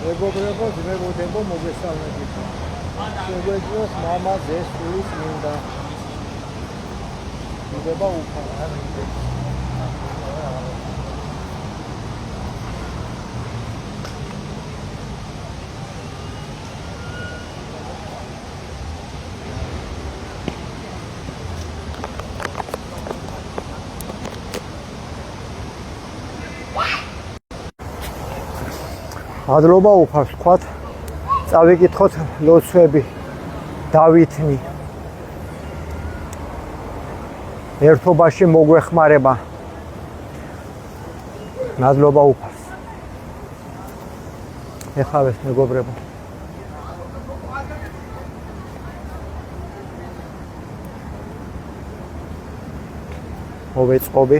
მეგობრებო, ძმებოდებო, მოგესალმებით. შეგვეძლოს მამა ზესულის მინდა. იდება უფალ. მადლობა უფალს ვთქვათ, წავიკითხოთ ლოცვები დავითნი. ერთობაში მოგვეხმარება. მადლობა უფალს. ეხავეს მეგობრებო. მოვეწყობი.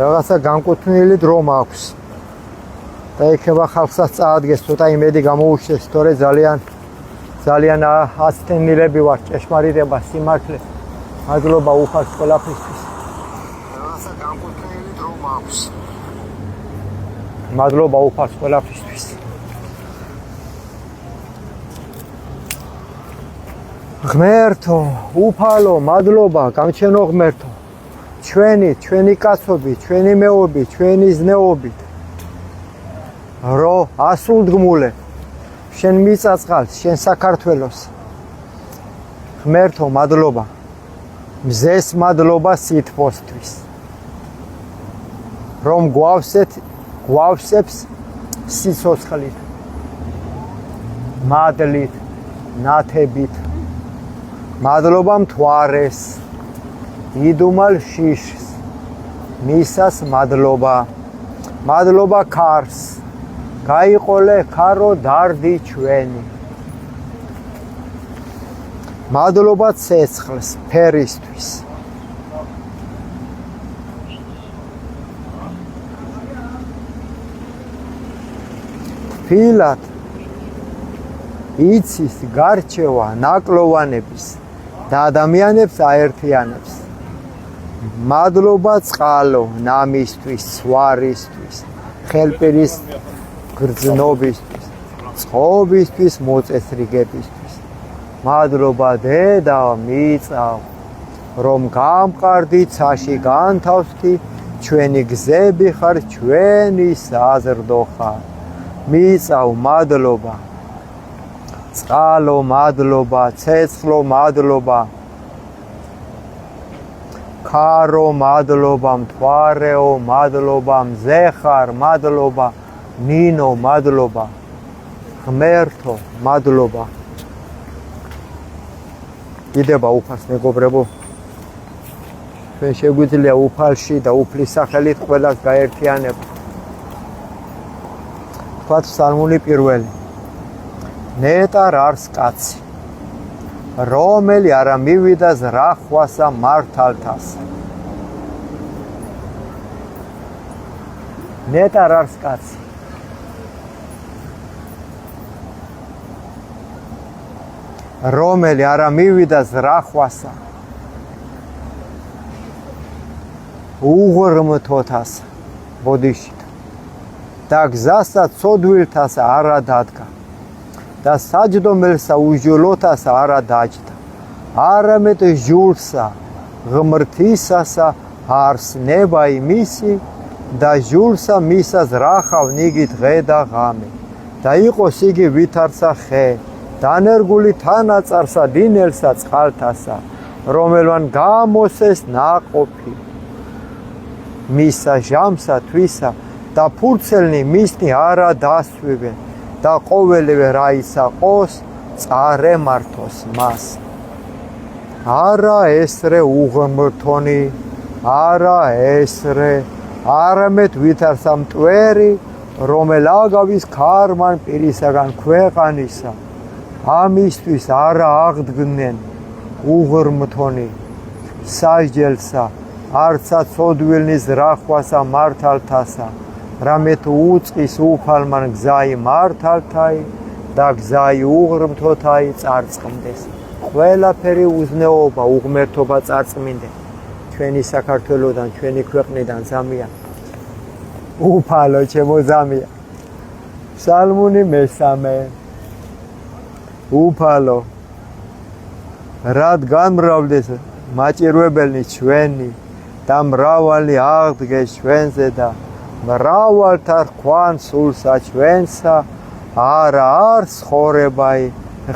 რაღაცა განკუთვნილი დრო მაქვს და იქნება ხალხსაც წაადგეს, ცოტა იმედი გამოუჩნდეს, თორე ძალიან აცდენილები ვარ, ჭეშმარიტება, სიმართლე. მადლობა უფალს ყველაფრისთვის. რაღაცა განკუთვნილი დრო მაქვს. მადლობა უფალს ყველაფრისთვის. ღმერთო, უფალო, მადლობა, გამჩენო ღმერთო. ჩვენი კაცობით, ჩვენი მეობით, ჩვენი ზნეობით. რო ასულდგმულე, შენ მიწაწყალს, შენ საქართველოს. ღმერთო, მადლობა. მზეს მადლობა სითბოსთვის. რომ გვავსებს სიცოცხლით, მადლით, ნათებით. მადლობა მთვარეს. იდუმალ შიშს, მისას მადლობა, მადლობა ქარს, გაიყოლე ქარო დარდი ჩვენი. მადლობა ცეცხლს, ფერისთვის. თბილად იცის გარჩევა ნაკლოვანების და ადამიანებს აერთიანებს. მადლობა წყალო, ნამისთვის, სვარისთვის, ხელპირის გრძნობისთვის, წყობისთვის, მოწესრიგებისთვის. მადლობა დედა მიწავ, რომ გამყარდი ცაში განთავსდი, ჩვენი გზები ხარ, ჩვენი საზრდო ხარ. მიწავ მადლობა, წყალო მადლობა, ცეცხლო მადლობა. ქარო მადლობა, მთვარეო მადლობა, მზეხარ მადლობა, ნინო მადლობა, ღმერთო მადლობა. იდება უფალს მეგობრებო. ჩვენ შეგვიძლია უფალში და უფლის სახელით ყველას გაერთიანება. თქვათ ფსალმული პირველი. ნეტარ არს კაცი, რომელი არა მივიდა ზრახვასა მართალთას. ნეტარ არს კაცი. რომელი არა მივიდა ზრახვასა უღრმთოთას ბოდიშით და გზასა ცოდვილთას არა დადგა და საჯდომელსა უჟულოთას არა დაჯდა. არამედ ჟულსა ღმრთისასა არს ნება იმისი და ჟულსა მისა ზრახავ ნიგი დღე და ღამე და იყოს იგი ვითარცა ხე დანერგული თანაწარსა დინელსა წყალთასა, რომელმან გამოსეს ნაყოფი მისა ჟამსა თვისა და ფურცელნი მისნი არა დასვივენ და ყოველივე რა ისაყოს წარემართოს მას. არა ესრე უღმრთონი, არა ესრე, არამედ ვითარცა მტვერი, რომელ აგავის ქარმან პირისაგან ქვეყანისა. ამისთვის არა აღდგნენ უღრმთონი, სასჯელსა არცა ცოდვილნის რახვასა მართალთასა რამე თუ უწყის უფალმან გზაი მართალთაი და გზაი უღრმთოთაი წარწყმდეს ყველაფერი უზნეობა უღმერთობა წარწყმინდე ჩვენი საქართველოდან ჩვენი ქვეყნიდან ზამია უფალო ჩემო ზამია ფსალმუნი მესამე უფალო რად გამრავლდეს მაჭირვებელნი ჩვენი და მრავალი აღდგეს ჩვენზე და მრავალთა რქვან სულსა ჩვენსა არა არ ცხოვრებაი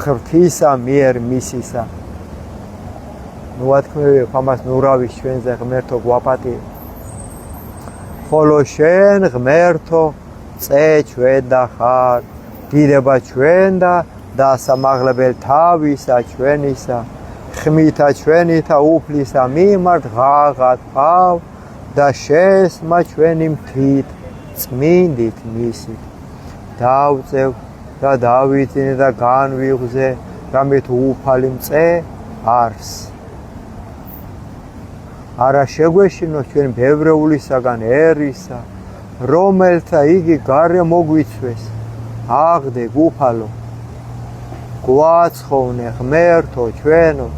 ღვთისა მიერ მისისა ნუათქმევი ამას ნურავის ჩვენზე ღმერთო გვაპატიე ხოლო შენ ღმერთო წე ჩვენ და ხარ დიდება ჩვენ და დასამაღლებელ თავისა ჩვენისა ხმითა ჩვენითა უფლისა მიმართ ღაღად ყავ და შესმა ჩვენი მთით წმინდით მისით დავწევ და დავიძინე და განვიღზე რამე თუ უფალი მწე არს არა შეგვეშინო ჩვენ ბევრეულისაგან ერისა რომელთა იგი გარე მოგვიცვეს აღდე უფალო გვაცხოვნე ღმერთო ჩვენო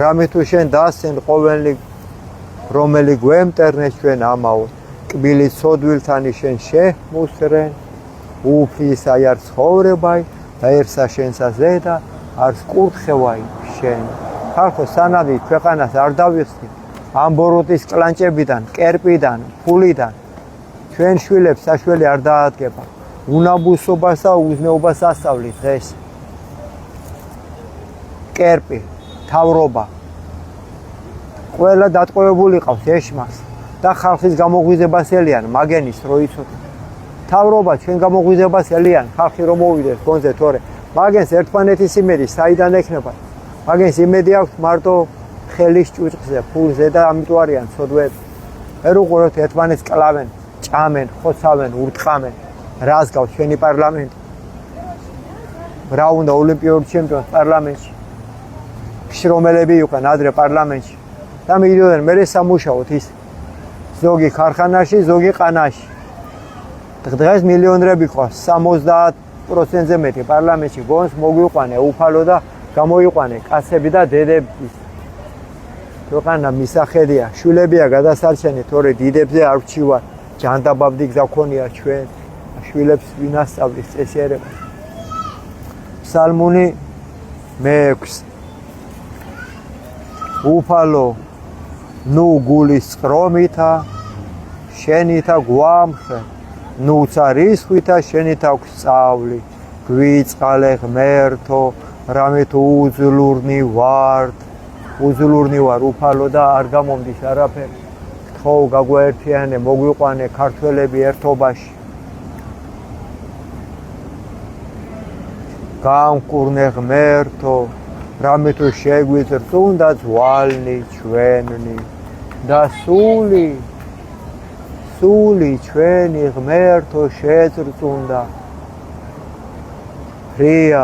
რამე თუ შენ დასცენ ყოველი რომელი გვემტერნეს ჩვენ ამაოდ კბილი ცოდვილთანი შენ შემუსრენ უფლისა არ ცხოვრებაი დაერსა შენსა ზედა არს კურთხევაი შენ ხალხო სანადით ქვეყანას არ დავიხსნით ამ ბოროტის კლანჭებიდან კერპიდან ფულიდან ჩვენ შვილებს საშველი არ დაადგება უნაბუსობას და უზნეობას ასწავლით დღეს კერპი თავრობა ყველა დატყვევებული ყავს ეშმას და ხალხის გამოღვიძებას ელიან მაგენის რო იცოდეთ თავრობა ჩვენ გამოღვიძებას ელიან ხალხი რომ მოვიდეს გონზე თორე მაგენს ერთმანეთის იმედი საიდან ექნება მაგენს იმედი აქვს მარტო ხელის ჭუჭყზე ფულზე და ამიტომ არიან ცოდვები ვერ უყურებთ ერთმანეთს კლავენ ჭამენ ხოცავენ ურტყამენ რას გავს ჩვენი პარლამენტი რა უნდა ოლიმპიური ჩემპიონი პარლამენტში შრომელები იყვნენ ადრე პარლამენტში და მიდიოდნენ მე სამუშაოდ ის ზოგი ქარხანაში ზოგი ყანაში დღეს მილიონერები ყავს 70%-ზე მეტი პარლამენტში გონს მოგვიყვანე უფალო და გამოიყვანე კაცები და დედები ქვეყანა მისახედია შვილებია გადასარჩენი თორე დიდებზე არ ვჩივარ ჯანდაბაბდი გზა ქონია ჩვენ შვილებს ვინასწავლის წესიერება ფსალმუნი მე-6 უფალო ნუ გულის წყრომითა შენითა გვამხე ნუ царისხვითა შენითა გვსწავლი გვიწყალე ღმერთო რამე თუ უძლურნი ვარ უფალო და არ გამომდის არაფერი გთხოვ გაგვაერთიანე მოგვიყვანე ქართველები ერთობაში გამკურნე ღმერთო რამე თუ შეგვიწრწუნდა ძვალნი ჩვენი და სული ჩვენი ღმერთო შეწრწუნდა ფრია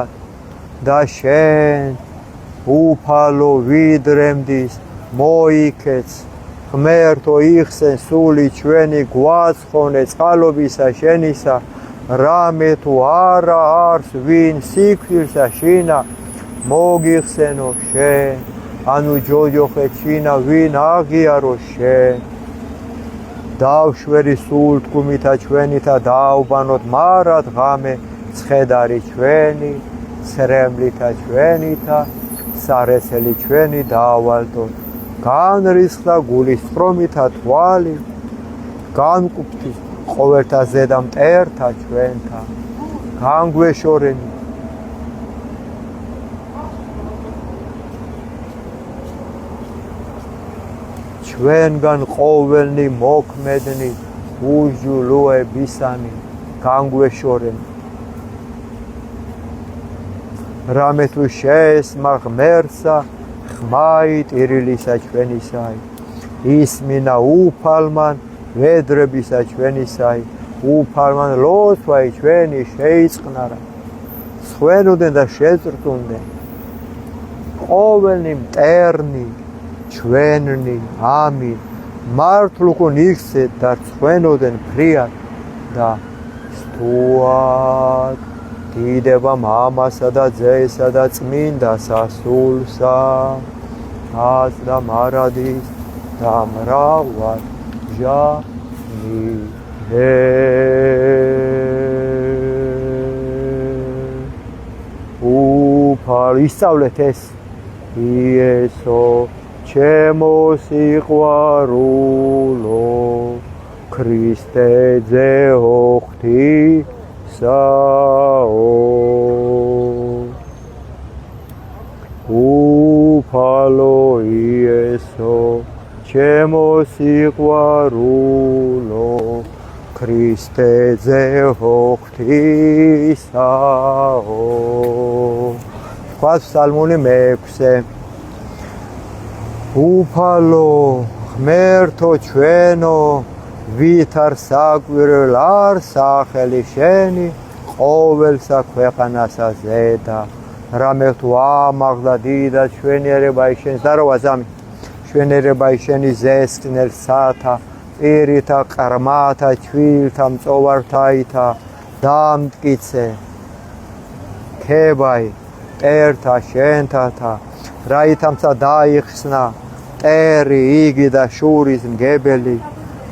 და შენ უფალო ვიდრემდის მოიქეც ღმერთო იხსენ სული ჩვენი გვაცხონე წყალობისა შენისა რამე თუ არა არს ვინ სიკვდილსა შინა მოგიხსენო შენ ანუ ჯოჯოხე ჩინა ვინ აღიარო შენ დავშვერი სულ თქმითა ჩვენითა დააუბანოთ მარად ღამე ცხედარი ჩვენი ცრემლითა ჩვენითა სარეცელი ჩვენი დაავალდოთ განრისხდა გულის სწრომითა თვალი განკუფთის ყოველთა ზედა მტერთა ჩვენთა განგვეშორენი ჩვენგან ყოველნი მოქმედნი უჟულოებისანი განგვეშორენ რამე თუ შეესმა ღმერთსა ხმაი ტირილისა ჩვენისაი ისმინა უფალმან ვედრებისა ჩვენისაი უფალმან ლოცვაი ჩვენი შეიწყნარა სხვენოდნენ და შეწრწუნდნენ ყოველნი მტერნი ჩვენი ამინ მართლ უკან იქცეთ და ცხენოდენ ფრიად და სტუად დიდება მამასა და ძესა და წმინდა სასულსა ას და მარადის და მრავალ ჟამიე უფალ ისწავლეთ ეს იესო ჩემო სიყვარულო ქრისტეზე ოხთისაო უფალო იესო ჩემო სიყვარულო ქრისტეზე ოხთისაო თქვა ფსალმუნი მე-6 უფალო ღმერთო ჩვენო ვით არ საკვირველ არ სახელი შენი ყოველსა ქვეყანასა ზედა რამე თუ ამაღლა დიდა ჩვენიერება შენს დაროვა ზამი ჩვენიერება შენი ზესკნელ სათა პირითა ყრმათა ჩვილთა მწოვართაითა დამტკიცე ქებაი ერთა შენთათა რაითამსა დაიხსნა ტერი იგი და შურის მგებელი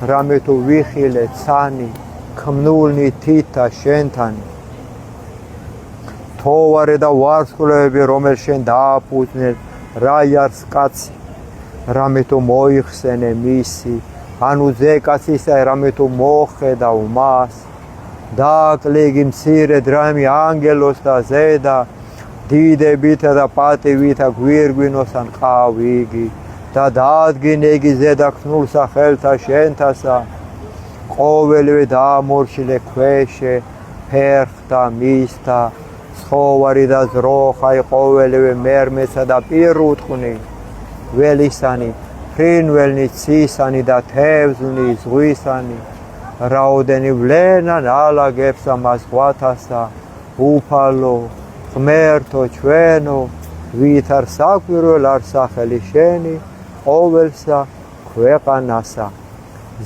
რამე თუ ვიხილე ცანი ქმნულნი თითა შენთან თოვარე და ვარსკვლავები რომელ შენ დააფუძნე რა იარს კაცი რამე თუ მოიხსენე მისი ანუ ზეკაცისა რამე თუ მოხედავ მას დააკლიგი მცირე დრამი ანგელოს და ზედა დიდებითა და პატივითა გვირგვინოსან ყავიგი და დაადგინე იგი ზედა ქნულსა ხელთა შენთასა ყოველივე დაამორჩილე ქვეშე ფერხთა მისთა ცხოვარი და ზროხაი ყოველივე მერმესა და პირუტყვნი ველისანი ფრინველნი ცისანი და თევზნი ზღვისანი რაოდენი ვლენან ალაგებსა მას ღვათასა უფალო ღმერთო ჩვენო ვით არ საკვირველ არ სახელი შენი ყოველსა ქვეყანასა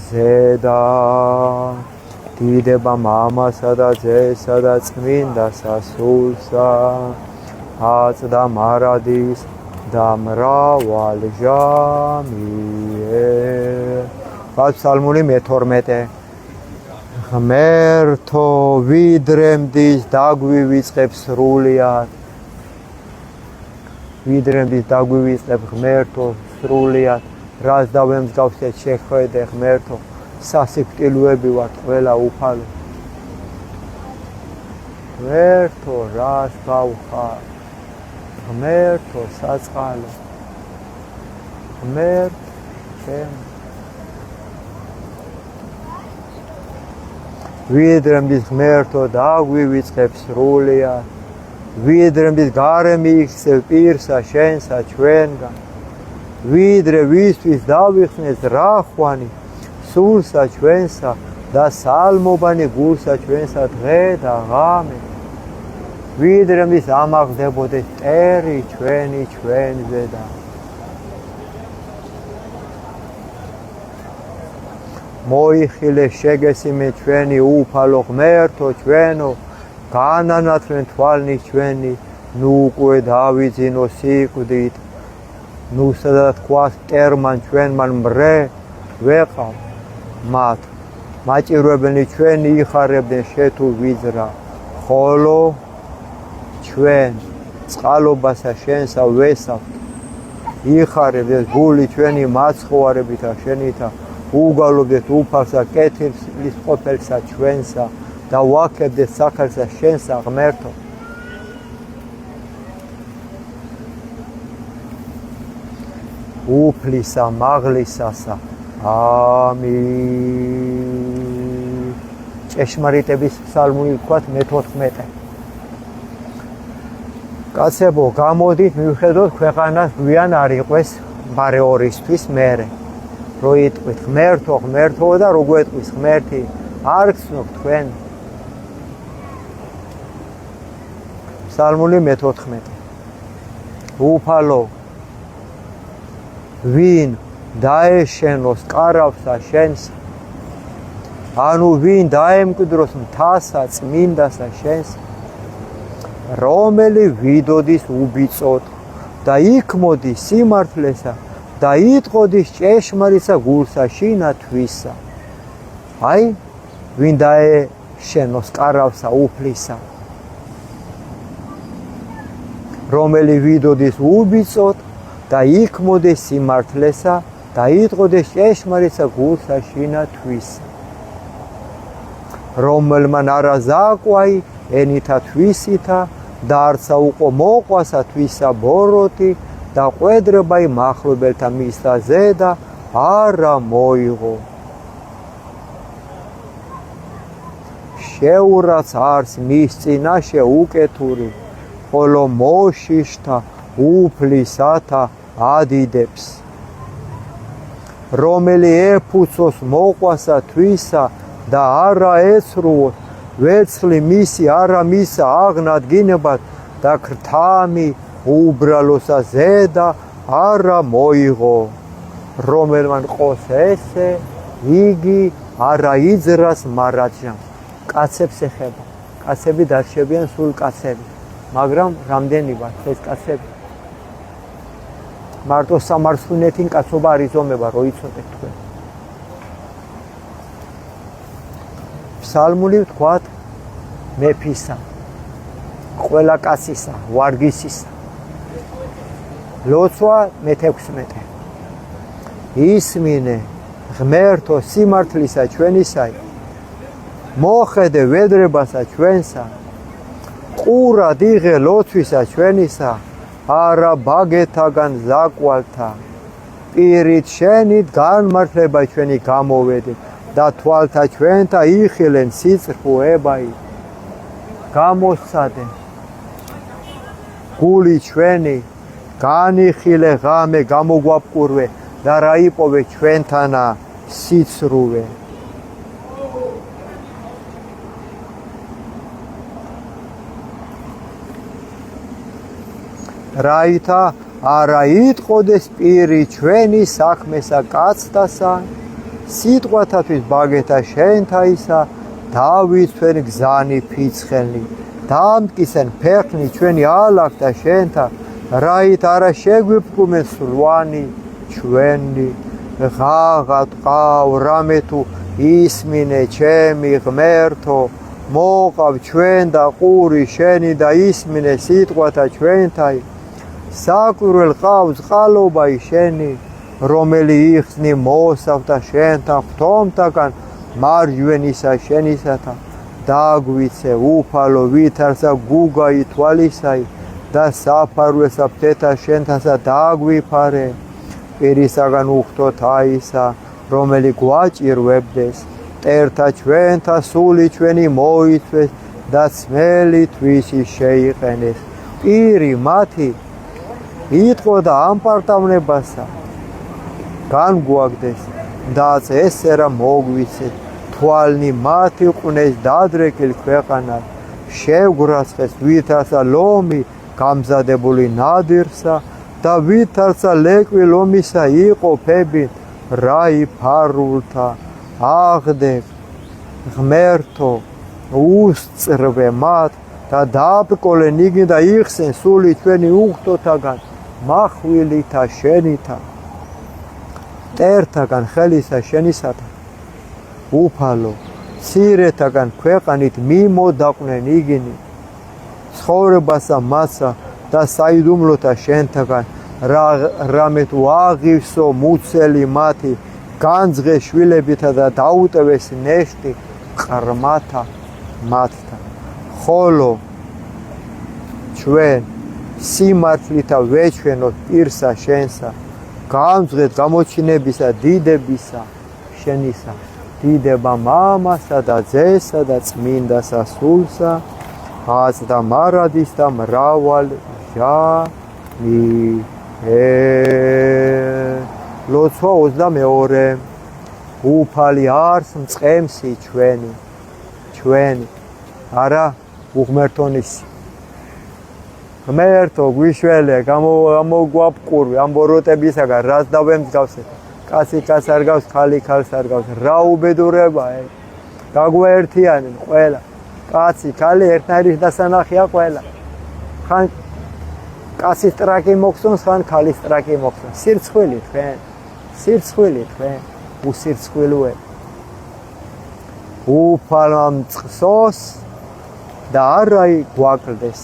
ზედა დიდება მამასა და ძესა და წმინდა სასულსა აწ და მარადის და მრავალ ჟამიე ფსალმუნი მე-12 ღმერთო ვიდრე მდის დაგვივიწყებს სრულიად ვიდრე მდის დაგვივიწყებ ღმერთო სრულიად რას დავემსგავსეთ შეხვედე ღმერთო სასიკვდილოები ვართ ყველა უფალო ღმერთო რას გავხარ ღმერთო საწყალო ღმერთო ჩემ ვიდრე მდის ღმერთო დაგვივიწყებს სრულიად ვიდრე მდის გარე მიიქცევ პირსა შენსა ჩვენგან ვიდრე ვისთვის დავიხსნეს რახვანი სულსა ჩვენსა და სალმობანი გულსა ჩვენსა დღე და ღამე ვიდრე მდის ამაღლდებოდეს ტერი ჩვენი ჩვენზე და მოიხილე შეგესიმე ჩვენი უფალო ღმერთო ჩვენო განანათლენ თვალნი ჩვენი ნუ უკვე დავიძინო სიკვდით ნუ სადაც თქვას მტერმან ჩვენმან მრე ვეყავ მათ მაჭირვებელნი ჩვენი იხარებდნენ შეთუ ვიძრა ხოლო ჩვენ წყალობასა შენსა ვესავთ იხარებდეს გული ჩვენი მაცხოვარებითა შენითა უგალობდეთ უფალსა კეთილის ყოფელსა ჩვენსა და ვაქებდეთ სახელსა შენსა ღმერთო უფლისა მაღლისასა ამინ ჭეშმარიტების ფსალმუნი ვთქვათ მე-14 კაცებო გამოდით მივხედოთ ქვეყანას გვიან არ იყვეს ბარეორისთვის მერე რო იტყვით ღმერთო ღმერთო და რო გვეტყვის ღმერთი არ გცნობ თქვენ ფსალმუნი მე-14 უფალო ვინ დაეშენოს კარავსა შენს ანუ ვინ დაემკვიდროს მთასა წმინდასა შენს რომელი ვიდოდის უბიწოდ და იქ მოდის სიმართლესა და იტყოდის ჭეშმარიტსა გულსა შინა თვისა აი ვინ დაეშენოს კარავსა უფლისა რომელი ვიდოდის უბიწოდ და იქ მოდის სიმართლესა და იტყოდეს ჭეშმარიტსა გულსა შინა თვისა რომელმან არა ზაკვაი ენითა თვისითა და არცა უყო მოყვასა თვისა ბოროტი და ყვედრებაი მახლობელთა მისთა ზედა არა მოიღო შეურაც არს მის წინაშე უკეთური ხოლო მოშიშთა უფლისათა ადიდებს რომელი ეფუცოს მოყვასა თვისა და არა ეცრუოს ვეცლი მისი არა მისა აღნადგინებად და ქრთამი უბრალოსა ზედა არა მოიღო რომელმან ყოს ესე იგი არა იძრას მარაჯნავს კაცებს ეხება კაცები დარჩებიან სულ კაცები მაგრამ რამდენი ვართ ეს კაცები მარტო სამარცხვინეთინ კაცობა არ იზომება რო იცოდეთ თქვენ ფსალმული ვთქვათ მეფისა ყველა კაცისა ვარგისისა ლოცვა მე-16 ისმინე ღმერთო სიმართლისა ჩვენისა მოხედე ვედრებასა ჩვენსა ყურად იღე ლოცვისა ჩვენისა არა ბაგეთაგან ზაკვალთა პირით შენით განმართლება ჩვენი გამოვედით და თვალთა ჩვენთა იხილენ სიწყრუებაი გამოსცადე გული ჩვენი განიხილე ღამე გამოგვაპყურვე და რა იპოვე ჩვენთანა სიცრუვე რაითა არა იტყოდეს პირი ჩვენი საქმესა კაცთასა სიტყვათათვის ბაგეთა შენთაისა დავიცვენ გზანი ფიცხელნი დამტკიცენ ფეხნი ჩვენი ალაგთა შენთა რაით არა შეგვიფრუმენ სლვანი ჩვენი ღაღა ტყავ რამე თუ ისმინე ჩემი ღმერთო მოყავ ჩვენ და ყური შენი და ისმინე სიტყვათა ჩვენთაი საკვირველ ყავს ყალობაი შენი რომელი იხსნი მოსავთა შენთან ღვთომთაგან მარჯვენისა შენისათა დაგვიცე უფალო ვითარცა გუგაი თვალისაი და საფარვესა ფთეთა შენთანსა დაგვიფარე პირისაგან უხთოთ აისა რომელი გვაჭირვებდეს მტერთა ჩვენთა სული ჩვენი მოიცვეს და ძმელი თვისი შეიყენეს პირი მათი იტყო და ამპარტავნებასა განგვაგდეს და ესერა მოგვიცეთ თვალნი მათი ყვნეს დადრეკილ ქვეყანად შევგვრაცხეს ვითარცა ლომი გამზადებული ნადირსა და ვითარცა ლეკვი ლომისა იყოფები რაი ფარულთა აღდე ღმერთო უსწრვე მათ და დააბკოლენ იგი და იხსენ სული ჩვენი უხთოთაგან მახვილითა შენითა მტერთაგან ხელისა შენისათა უფალო ცირეთაგან ქვეყანით მიმოდაყვნენ იგინი ცხოვრებასა მასა და საიდუმლოთა შენთაგან რამე თუ აღივსო მუცელი მათი განძღე შვილებითა და დაუტევეს ნეშტი ყრმათა მათთა ხოლო ჩვენ სიმართლითა ვეჩვენოთ პირსა შენსა გამძღეთ გამოჩინებისა დიდებისა შენისა დიდება მამასა და ძესა და წმინდასა სულსა აც და მარადის და მრავალ ჟამი ლოცვა 22 უფალი არს მწყემსი ჩვენი არა უღმერთონისი ღმერთო გვიშველე გამოგვაპყურვი ამ ბოროტებისაგან რაც დავემსგავსეთ კაცი კაცს არ გავს ქალი ქალს არ გავს რა უბედურებაა გაგვაერთიანენ ყველა კაცი ქალი ერთნაირი დასანახია ყველა ხან კაცის ტრაკი მოხსნს ხან ქალის ტრაკი მოხსნს სირცხვილი თქვენ უსირცხვილოე უფალამ წყსოს და არაი გვაკლდეს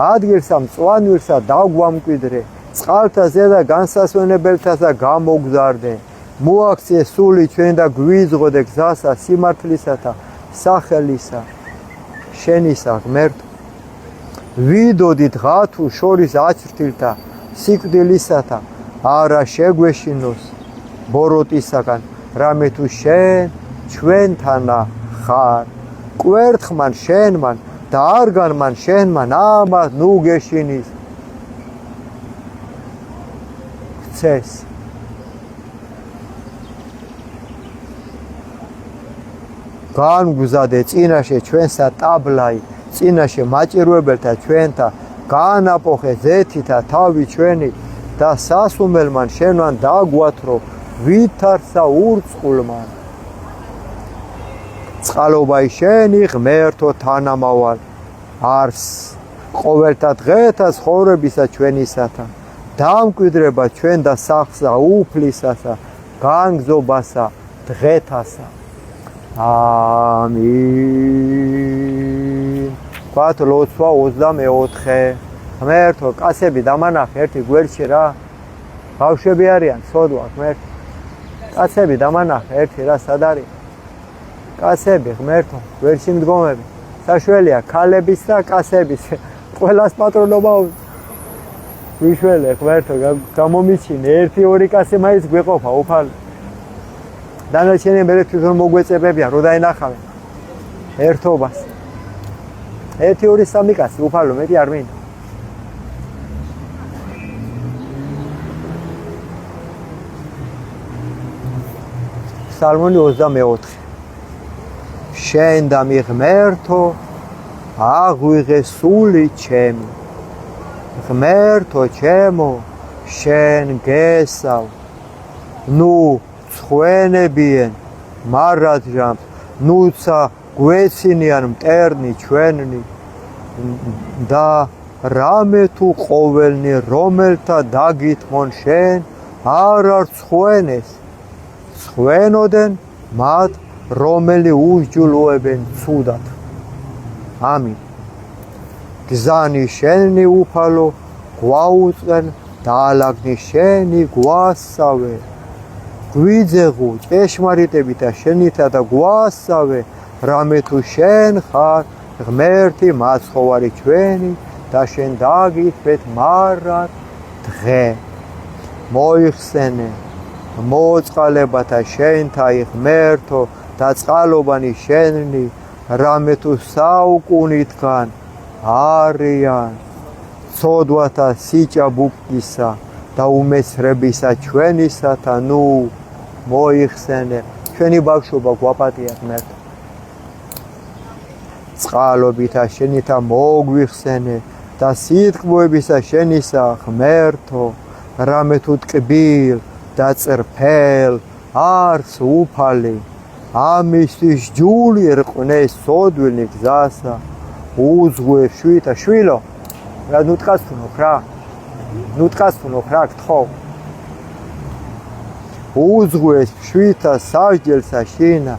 ადგილსა მწვანვირსა დაგვამკვიდრე წყალთა ზედა განსასვენებელთასა გამოგზარდე მოაქცე სული ჩვენ და გვიზღოდე გზასა სიმართლისათა სახელისა შენისა ღმერთო ვიდოდით ღათუ შორის აჩრთილთა სიკვდილისათა არა შეგვეშინოს ბოროტისაგან რამე თუ შენ ჩვენთანა ხარ კვერთხმან შენმან და არგანმან შენმან ამათ ნუ გეშინის ხცეს განგვზადე წინაშე ჩვენსა ტაბლაი წინაშე მაჭირვებელთა ჩვენთა გაანაპოხე ზეთითა თავი ჩვენი და სასუმელმან შენვან დაგვათრო ვითარსა ურწყულმან წყალობაი შენი ღმერთო თანამავალ არს ყოველთა დღეთა ცხოვრებისა ჩვენისათა დამკვიდრება ჩვენ და სახსა უფლისასა განგზობასა დღეთასა ამინ კვათ ლოცვა 24 ღმერთო კაცები დამანახე ერთი გვერდში რა ბავშვები არიან სოდვა ღმერთო კაცები დამანახე ერთი რა სად არის კაცები ღმერთო გვერდში მდგომები საშველია ქალების და კაცების ყველას პატრონობა ვიშველე ღმერთო გამომიჩინე 1-2 კაცი მაინც გვეყოფა უფალო დანარჩენი მე თვითონ მოგვეწებებიან რო დაინახავენ ერთობას 1-2-3 კაცი უფალო მეტი არ მინდა ფსალმონი 24 შენ და მიღმერთო აღვიღე სული ჩემი ღმერთო ჩემო შენ გესავ ნუ ხვენებიან მარადჟამს ნუცა გვეცინიან მტერნი ჩვენი და რამე თუ ყოველნი რომელთა დაგითმონ შენ არ ხვენეს ხვენოდენ მათ რომელი უსჯულოებენ ცუდად ამინ გზანი შენი უფალო გვაუწყენ და ალაგნი შენი გვასავე გვიძეღუ ჭეშმარიტებითა შენითა და გვასავე რამე თუ შენ ხარ ღმერთი მაცხოვარი ჩვენი და შენ დაგითვეთ მარად დღე მოიხსენე მოწყალებათა შენთა ღმერთო და წყალობანი შენი რამე თუ საუკუნითგან არიან ცოდვათა სიჭაბუკისა და უმეცრებისა ჩვენისათა ნუ მოიხსენე ჩვენი ბავშვობა გვაპატია ღმერთო წყალობითა შენითა მოგვიხსენე და სიტყვებისა შენისა ღმერთო რამე თუ ტკბილ და წრფელ არს უფალი ამისთვის ჯული რყნეს სოდვილი გზასა უძღვე შვითა შვილო რა ნუტყასთუნო რა გთხოვ უძღვეს შვითა სასჯელსა შინა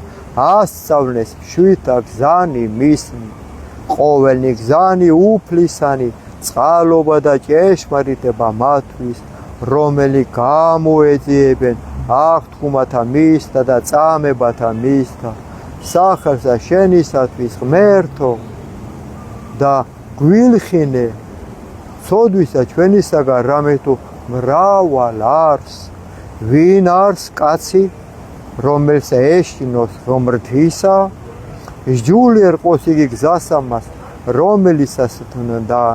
ასწავლეს შვითა გზანი მისნი ყოველნი გზანი უფლისანი წყალობა და ჭეშმარიტება მათთვის რომელი გამოეძიებენ აღთქმათა მისთა და წამებათა მისთა სახელსა შენისათვის ღმერთო და გვილხინე ცოდვისა ჩვენისაგან რამე თუ მრავალ არს ვინ არს კაცი რომელს ეშინოს ღმრთისა ჯული ერყოს იგი გზასამას რომელიცას თუნდა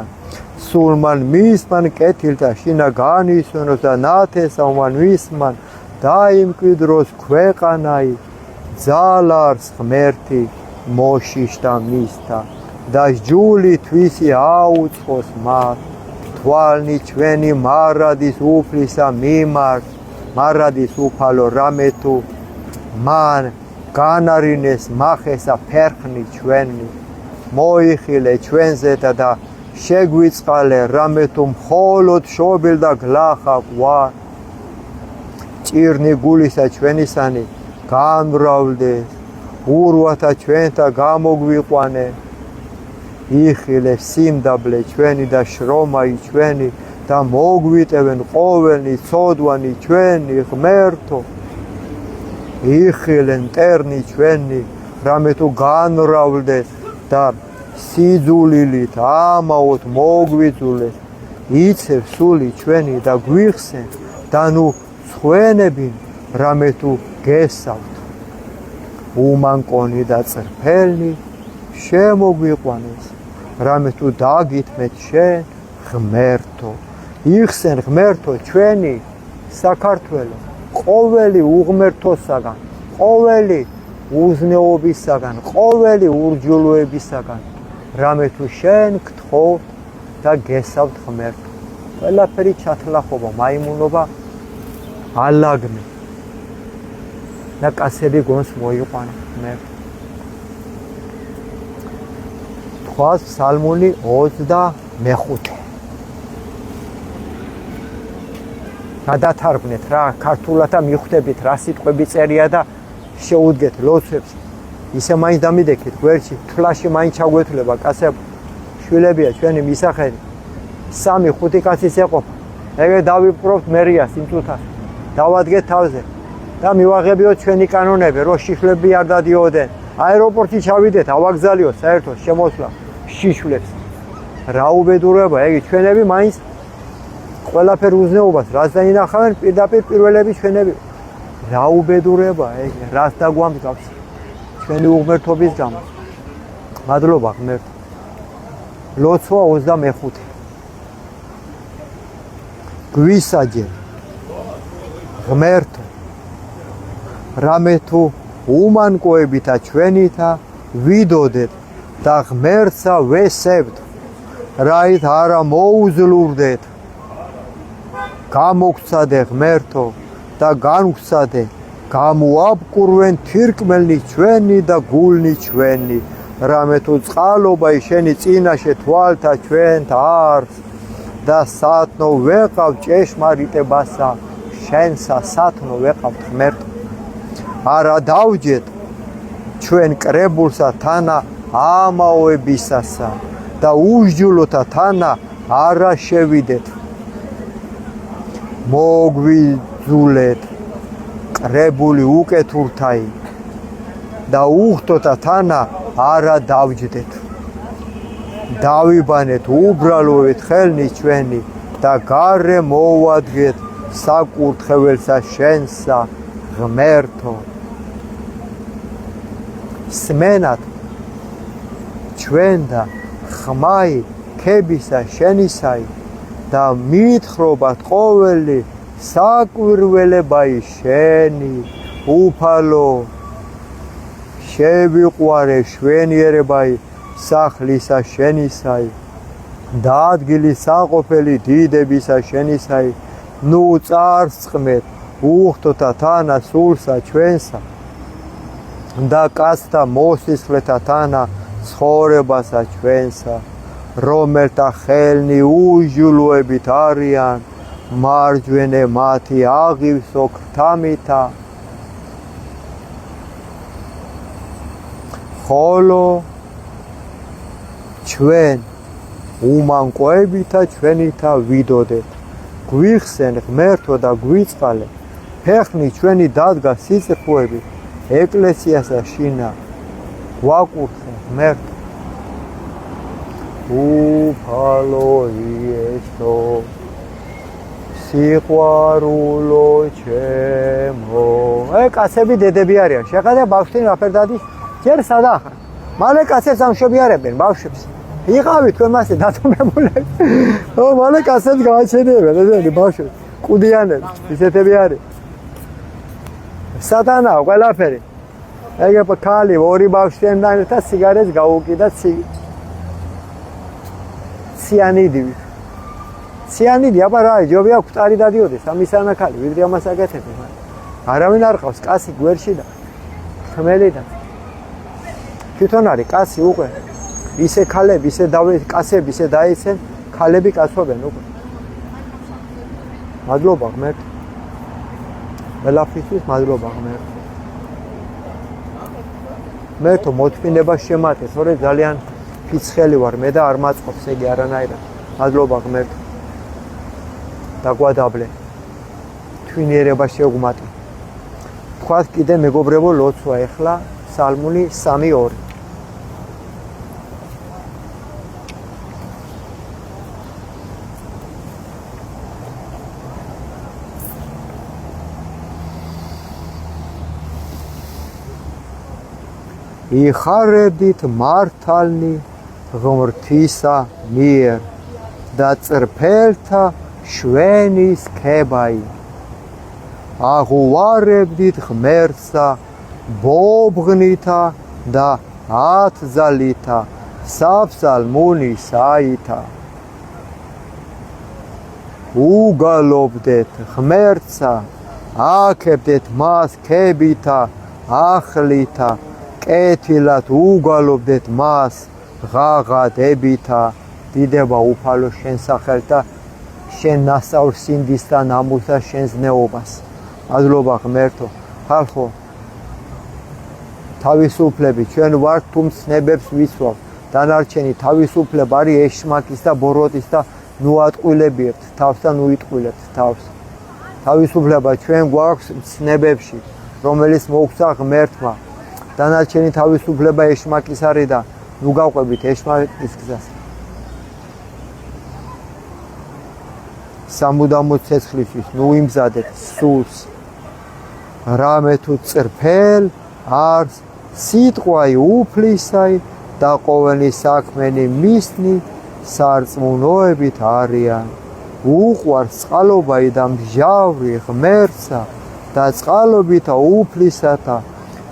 სულმან მისმან კეთილთა შინა განისვენოს და ნათესავმან მისმან დაიმკვიდროს ქვეყანაი ძალარს ღმერთი მოშიშთა მისთა და ჯული თვისი აუწყოს მას თვალნი ჩვენი მარადის უფლისა მიმართ მარადის უფალო რამე თუ მან განარინეს მახესა ფერხნი ჩვენი მოიხილე ჩვენზეთა და შეგვიწყალე რამე თუ მხოლოდ შობილ და გლახა ვარ ჭირნი გულისა ჩვენისანი გამრავლდეს ურვათა ჩვენთა გამოგვიყვანე იხილე სიმდაბლე ჩვენი და შრომაი ჩვენი და მოგვიტევენ ყოველნი ცოდვანი ჩვენი ღმერთო იხილე მტერნი ჩვენი რამე თუ განრავლდეს და სიძულილით ამაოდ მოგვიძულეს იცევ სული ჩვენი და გვიხსენ და ნუ ხვენებინ რამე თუ გესავთ უმანკონი და წრფელნი შემოგვიყვანეს რამე თუ დაგითმეთ შენ ღმერთო იხსენ ღმერთო ჩვენი საქართველო ყოველი უღმერთოსაგან ყოველი უზნეობისაგან ყოველი ურჯულოებისაგან რამე თუ შენ გთხოვთ და გესავთ ღმერთო ყველაფერი ჩათლახობა მაიმუნობა ალაგნე და კაცები გონს მოიყვანა ღმერთო თქვას ფსალმუნი 25 გადათარგმნეთ რა ქართულად და მიხვდებით რა სიტყვები წერია და შეუდგეთ ლოცვებს ისე მაინც დამიდექით გვერდში თლაში მაინც ჩაგვეთვლება კაცებ შვილებია ჩვენი მისახელი 3-5 კაცის ეყოფა ეგრე დავიპყრობთ მერიას იმ წუთას დავადგეთ თავზე და მივაღებიოთ ჩვენი კანონები რომ შიშვლები არ დადიოდნენ აეროპორტში ჩავიდეთ ავაგზალიოთ საერთოდ შემოსვლა შიშვლებს რა უბედურება ეგ ჩვენები მაინც ყველაფერ უზნეობას რაც დაინახავენ პირდაპირ პირველები ჩვენები რა უბედურება ეგ რას დაგვამსგავს ჩვენი უღმერთობის გამო მადლობა ღმერთო ლოცვა 25 გვისაჯე ღმერთო რამე თუ უმანკოებითა ჩვენითა ვიდოდეთ და ღმერთსა ვესებთ რაით არა მოუზლურდეთ გამოგცადე ღმერთო და განგვცადე გამოაბკურვენ თირკმელნი ჩვენი და გულნი ჩვენი რამე თუ წყალობაი შენი წინაშე თვალთა ჩვენთა არს და სათნო ვეყავ ჭეშმარიტებასა შენსა სათნო ვეყავ ღმერთო არა დავჯეთ ჩვენ კრებულსა თანა ამაოებისასა და უსჯულოთა თანა არა შევიდეთ მოგვიძულეთ კრებული უკეთურთაი და უხტოთა თანა არა დავჯდეთ დავიბანეთ უბრალოებით ხელნი ჩვენი და გარე მოვადგეთ საკურთხეველსა შენსა ღმერთო სმენად ჩვენ და ხმაი ქებისა შენისაი და მითხრობათ ყოველი საკვირველებაი შენი უფალო შევიყვარე შვენიერებაი სახლისა შენისაი და ადგილი საყოფელი დიდებისა შენისაი ნუ წარსწყმეთ უხტოთა თანა სულსა ჩვენსა და კაცთა მოსისხლეთა თანა ცხოვრებასა ჩვენსა რომელთა ხელნი უსჯულოებით არიან მარჯვენე მათი აღივსო ქრთამითა ხოლო ჩვენ უმანკოებითა ჩვენითა ვიდოდეთ გვიხსენ ღმერთო და გვიწყალე ფეხნი ჩვენი დადგა სიწყოები ეკლესიასა შინა ვაკურთხე ღმერთო უფალო იესო სიყვარულო ჩემო კაცები დედები არიან შეხედე ბავშვი რაფერ დადის ჯერ სადახარ მალე კაცებს ამშვებიარებენ ბავშვებს იყავით თქვენ მასე დათმობულები მალე კაცებს გააჩენიებენ ესენი ბავშვები კუდიანები ისეთები არის სატანა ყველაფერი ეგ ქალი ორი ბავშვთან ერთად სიგარეტს გაუკიდა ციანიდი. ციანიდი, აბა რა, ჯობია ქუტარი დადიოდეს, ამის ანაკალი, ვიდრე ამას აკეთებენ. არავინ არ ყავს კაცი გვერში და ხმელი და თვითონ არის კაცი უკვე. ისე ქალები, ისე კაცები, ისე დაიცენ, ქალები კაცობენ უკვე. მადლობა ღმერთო. ყველაფრისთვის მადლობა ღმერთო. ღმერთო მოთმინება შემატე, თორე ძალიან ფიცხელი ვარ მე და არ მაწყობს ეგი არანაირად. მადლობა ღმერთო. დაგვადაბლე. თვინიერება შევგმატე. თქვათ კიდე მეგობრებო ლოცვა ეხლა სალმუნი 3:2. იხარებდით მართალნი ღმრთისა მიერ და წრფელთა შვენის ქებაი. აღუარებდით ღმერთსა ბობღნითა და ათძალითა საფსალმუნისაითა. უგალობდეთ ღმერთსა, აკებდეთ მას ქებითა ახლითა, კეთილად უგალობდეთ მას ღაღადებითა. დიდება უფალო შენ სახელს და შენ ნასწავლ სინდის და ნამუსა შენ ზნეობას. მადლობა ღმერთო. ხალხო, თავისუფლები ჩვენ ვართ, თუ მცნებებს ვისვავ. დანარჩენი თავისუფლება არის ეშმაკის და ბოროტის და ნუ ატყვილებიეთ თავს და ნუ იტყვილებთ თავს. თავისუფლება ჩვენ გვაქვს მცნებებში, რომელიც მოგვცა ღმერთმა. დანარჩენი თავისუფლება ეშმაკის არის და ნუ გავყვებით ეშმაკის გზას. სამუდამო ცეცხლისთვის ნუ იმზადეთ სულს. რამე თუ წრფელ არს სიტყვაი უფლისაი და ყოველი საქმენი მისნი სარწმუნოებით არიან. უყვარს წყალობაი და მჟავრი ღმერთსა და წყალობითა უფლისათა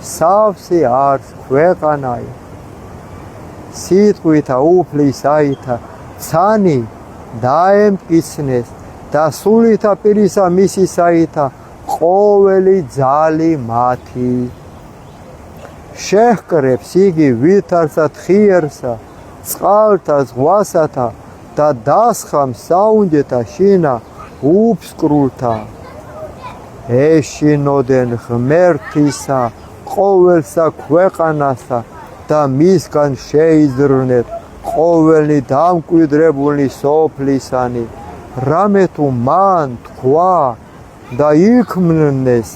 სავსე არს ქვეყანაი. სიტყვითა უფლისაითა ცანი დაემტკიცნეს და სულითა პირისა მისისაითა ყოველი ძალი მათი. შეჰკრებს იგი ვითარსა თხიერსა წყალთა ზღვასათა და დასხამს საუნჯეთა შინა უფსკრულთა. ეშინოდენ ღმერთისა ყოველსა ქვეყანასა და მისგან შეიზრვნეთ ყოველი დამკვიდრებული სოფლისანი. რამე თუ მან თქვა და იქმნეს,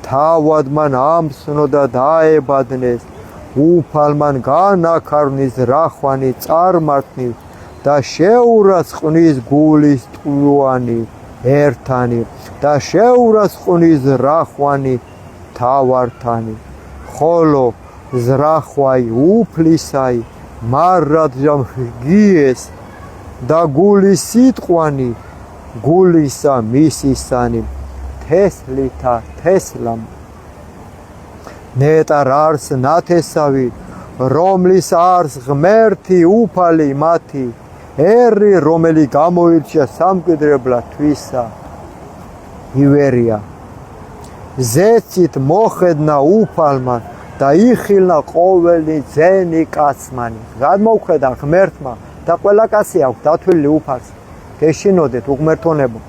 თავად მან ამსნო და დაებადნეს. უფალმან განაქარვნის რახვანი წარმართნი და შეურაცხნის გულის ტლუანი ერთანი და შეურაცხნის რახვანი თავართანი. ხოლო ზრახვაი უფლისაი მარადჟამ გიეს და გულის სიტყვანი გულისა მისისანი. თესლითა თესლამ ნეტარ არს ნათესავი, რომლის არს ღმერთი უფალი მათი. ერი რომელი გამოირჩია სამკვიდრებლად თვისა. ივერია ზეცით მოხედნა უფალმა და იხილნა ყოველი ძენი კაცმანი. გადმოუხედა ღმერთმა და ყველა კაცი აქვს დათვლილი უფალს. გეშინოდეთ უღმერთონებო.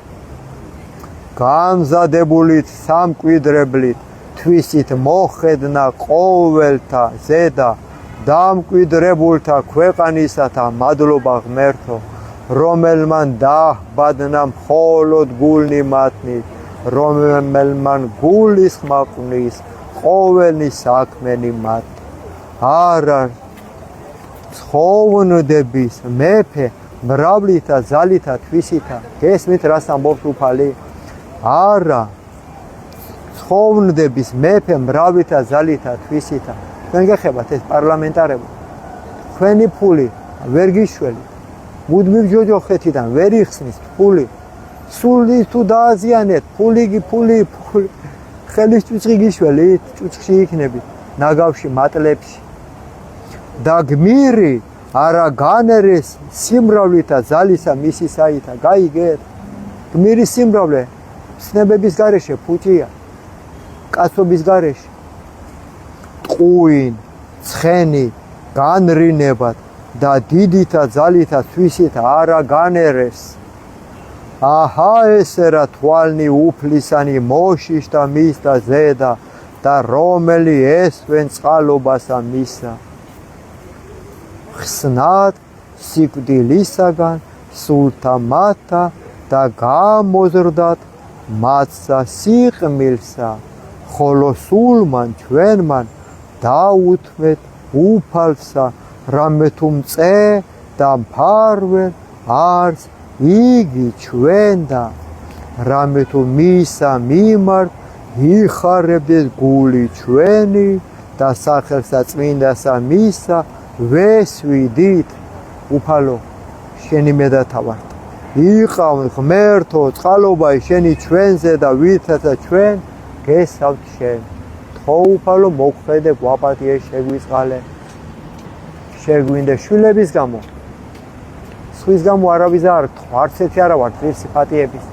გამზადებულით სამკვიდრებლით თვისით მოხედნა ყოველთა ზედა დამკვიდრებულთა ქვეყანისათა. მადლობა ღმერთო, რომელმან დაჰბადნა მხოლოდ გულნი მათნით, რომელმან გულის ხმაყნის ყოველი საქმენი მათ. არა ცხოვრდების მეფე მრავლითა ძალითა თვისითა. გესმით რას ამბობს უფალი? არა ცხოვრდების მეფე მრავლითა ძალითა თვისითა. თქვენ გეხებათ ეს პარლამენტარებო, თქვენი ფული ვერ გიშველით, მუდმივ ჯოჯოხეთიდან ვერ იხსნის ფული. სული თუ დააზიანეთ, ფული ხელის ჭუჭი გიშველით, ჭუჭში იქნებით, ნაგავში, მატლებში. და გმირი არა განერეს სიმრავლითა ძალისა მისი საითა გაიგეთ გმირი სიმრავლე ცნებების გარეშე ფუჭია კაცობის გარეშე ტყუინ ცხენი განრინებად და დიდითა ძალითა თვისით არა განერეს აჰა ესე რა თვალნი უფლისანი მოშიშთა მისთა ზედა და რომელი ესვენ წყალობასა მისა ხსნად სიკვდილისაგან სულთა მათთა და გამოზრდათ მათსა სიყმილსა ხოლო სულმან ჩვენმან დაუთმეთ უფალსა რამე თუ მწე და მფარველ არც იგი ჩვენ და რამე თუ მისა მიმართ იხარებდეს გული ჩვენი და სახელსა წმინდასა მისა ვესვიდით უფალო შენი მედათავართ იყავ ღმერთო წყალობა შენი ჩვენზე და ვითაცა ჩვენ გესავთ შენ თო უფალო მოგხედე გვაპატიე შეგვიწყალე შეგვინდე შვილების გამო სხვის გამო არავის არ არც ერთი არა ვართ ღირსი პატიების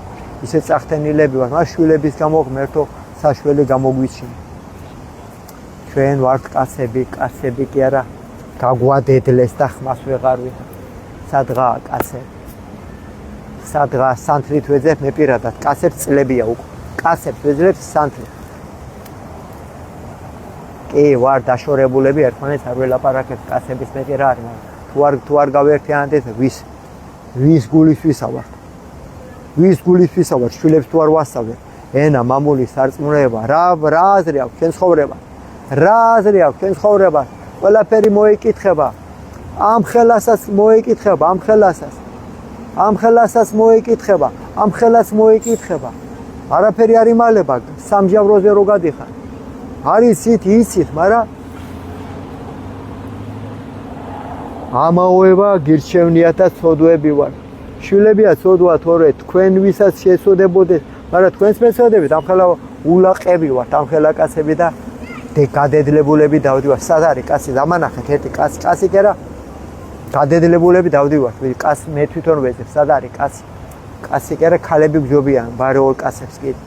ისე წახთენილები ვართ მას შვილების გამო ღმერთო საშველი გამოგვიჩინე ჩვენ ვართ კაცები კი არა გაგვადედლეს და ხმას ვეღარ ვიღებ სადღაა კაცები სადღა სანთლით ვეძებ მე პირადად კაცებს წლებია უკვე კაცებს ვეძებ სანთლით კი ვარ დაშორებულები ერთმანეთს არ ველაპარაკებთ კაცების მეტი რა არის თუ არ გავერთიანდეთ ვის გულისთვისა ვართ ვის გულისთვისა ვართ შვილებს თუ არ ვასწავლეთ ენა მამული სარწმუნოება რა აზრი აქვს ჩვენ ცხოვრება რა აზრი აქვს ჩვენ ცხოვრება ყველაფერი მოიკითხება ამ ხელასაც მოიკითხება ამ ხელას მოიკითხება არაფერი არ იმალება სამჟავროზე რო გადიხარ არის იცით მაგრამ ამაოება გირჩევნიათა ცოდვები ვარ შვილებია ცოდვა თორე თქვენ ვისაც შეესოდებოდეთ მაგრამ თქვენს მეცოდებით ამ ხელა ულაყები ვართ ამ ხელა კაცები და გადედლებულები დავდივართ სად არის კაცი დამანახეთ ერთი კაცი კი არა გადედლებულები დავდივართ კაც მე თვითონ ვეძებ სად არის კაცი კი არა ქალები გჯობიან ბარეულ კაცებს კიდე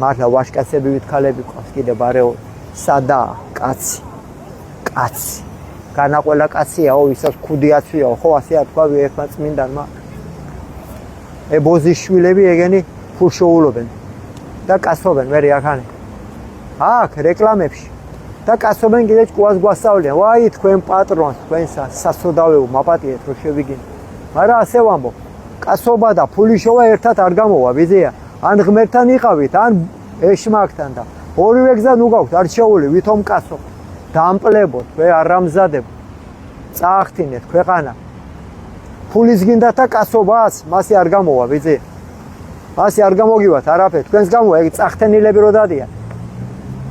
მართლა ვაშკაცები ვით ქალები ყავს კიდე ბარეულ სადაა კაცი განაყოლა კაციაო ვისაც ქუდიაცვიაო ხო ასე თქვა ერთმა წმინდანმა ებოზის შვილები ეგენი ფულშოულობენ და კაცობენ მე რეაქანი აქ რეკლამებში და კაცობენ კიდე ჭკუას გვასწავლიან ვაი თქვენ პატრონს თქვენსა სასოდავეო მაპატიეთ რომ შევიგინო მაგრამ ასე ვამბობ კაცობა და ფულიშოვა ერთად არ გამოვა ვიზია ან ღმერთთან იყავით ან ეშმაკთან და ორივე გზა ნუ გაქვთ არჩეული ვითომ კაცობთ დამპლებოთ ვე არამზადებთ წაახთინეთ ქვეყანა ფულის გინდათ და კაცობას მასე არ გამოვა ვიზია მასე არ გამოგივათ არაფერი თქვენს გამოვა ეგ წახთენილები რო დადიან